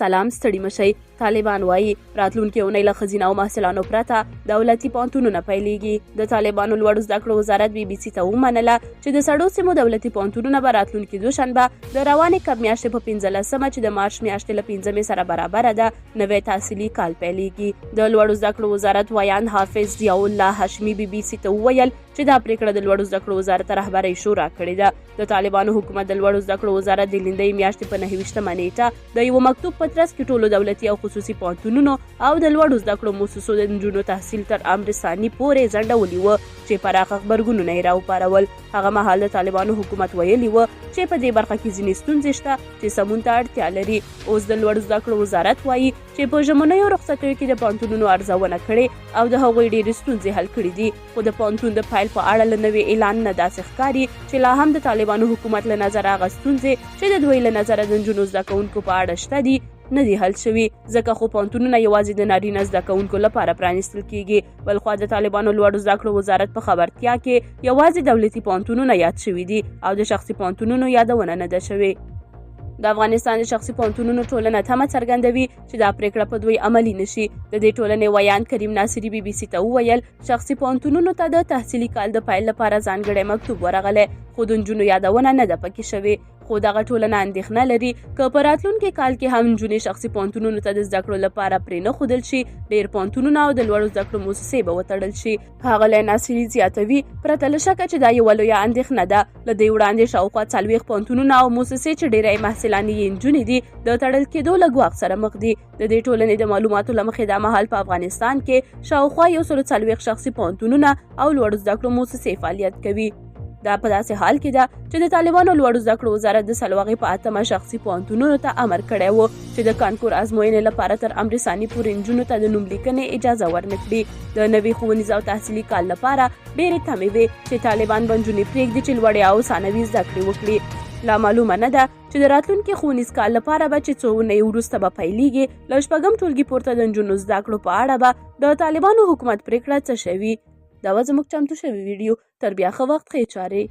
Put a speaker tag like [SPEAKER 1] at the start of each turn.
[SPEAKER 1] سلام ستړي مشئ. طالبان وایي راتلونکې اونۍ له ښځینه او محصلانو پرته دولتي پوهنتونونه پیلېږي. د طالبانو لوړو زده کړو وزارت BBC ته ومنله چې د سړو سیمو دولتي پوهنتونونه به راتلونکي دوشنبه د روانې کب میاشتې په 15مه چې د مارچ میاشتې له 5مې سره برابره ده نوی تحصیلي کال پیلېږي. د لوړو زده کړو وزارت وایاند حافظ ضیاء الله هاشمي BBC ته وویل چې دا پریکړه د لوړو زده کړو وزارت رهبرۍ شورا کړې ده. د طالبانو حکومت د لوړو زده کړو وزارت د لیندۍ میاشتې په 29مه نیټه د یو مکتوب په ترڅ کې ټولو دولتي او خصوصي پوهنتونونو او د لوړو زده کړو مؤسسو د نجونو تحصیل تر امر ثاني پورې ځنډولي وه چې پراخه غبرګونونه یې راوپارول. هغه مهال د طالبانو حکومت ویلي وه چې په دې برخه کې ځینې ستونزې شته چې سمون ته اړتیا لري. اوس د لوړو زده کړو وزارت وایي چې په ژمنیو رخصتیو کې د پوهنتونونو ارزونه کړې او د هغوی ډېرې ستونزې حل کړي دي. خو د پوهنتون د پیل په اړه له نوي اعلان نه داسې ښکاري چې لا هم د طالبانو حکومت له نظره هغه ستونزې چې د دوی له نظره د نجونو زده کوونکو په اړه شته دي نه دي حل شوي، ځکه خو پوهنتونونه یوازې د نارینه زده کوونکو لپاره پرانیستل کیږي. بلخوا د طالبانو لوړو زده کړو وزارت په خبرتیا کې یوازې دولتي پوهنتونونه یاد شوي دي او د شخصي پوهنتونونو یادونه نه ده شوې. د افغانستان د شخصي پوهنتونونو ټولنه تمه څرګندوي چې دا پریکړه په دوی عملي نشي. د دې ټولنې ویاند کریم ناصري BBC ته وویل شخصي پوهنتونونو ته د تحصیلي کال د پیل لپاره ځانګړی مکتوب ورغلی خو د نجونو یادونه نه ده پکې شوې. خو دغه ټولنه اندېښنه لري که په راتلونکي کال کې هم نجونې شخصي پوهنتونونو ته د زده کړو لپاره پرې نه ښودل شي ډېر پوهنتونونه او د لوړو زده کړو مؤسسې به وتړل شي. ښاغلی ناصري زیاتوي پرته له شکه چې دا یوه لویه اندېښنه ده. له دې وړاندې شاوخوا 40 پوهنتونونه او مؤسسې چې ډېری محصلانې یې نجونې دي د تړل کېدو له ګواښ سره مخ دي. د دې ټولنې د معلوماتو له مخې دا مهال په افغانستان کې شاوخوا 140 شخصي پوهنتونونه او لوړو زده کړو مؤسسې فعالیت کوي. دا په داسې حال کې ده چې د طالبانو لوړو زده کړو وزارت د سلواغې په 8مه شخصي پوهنتونونو ته امر کړی و چې د کانکور ازموینې لپاره تر امر ثاني پورې نجونو ته د نوم لیکنې اجازه ورنه کړي. د نوي ښوونیز او تحصیلي کال لپاره ډېرې تمې وې چې طالبان به نجونې پرېږدي چې لوړې او ثانوي زده کړې وکړي. لا معلومه نه ده چې د راتلونکي ښوونیز کال لپاره به چې څو اونۍ وروسته به پیلېږي له 6م ټولګي پورته د نجونو زده کړو په اړه به د طالبانو حکومت پرېکړه څه شوي. دا وه زموږ چمتو شوي ویډیو. تر بیا ښه وخت ښې چارې.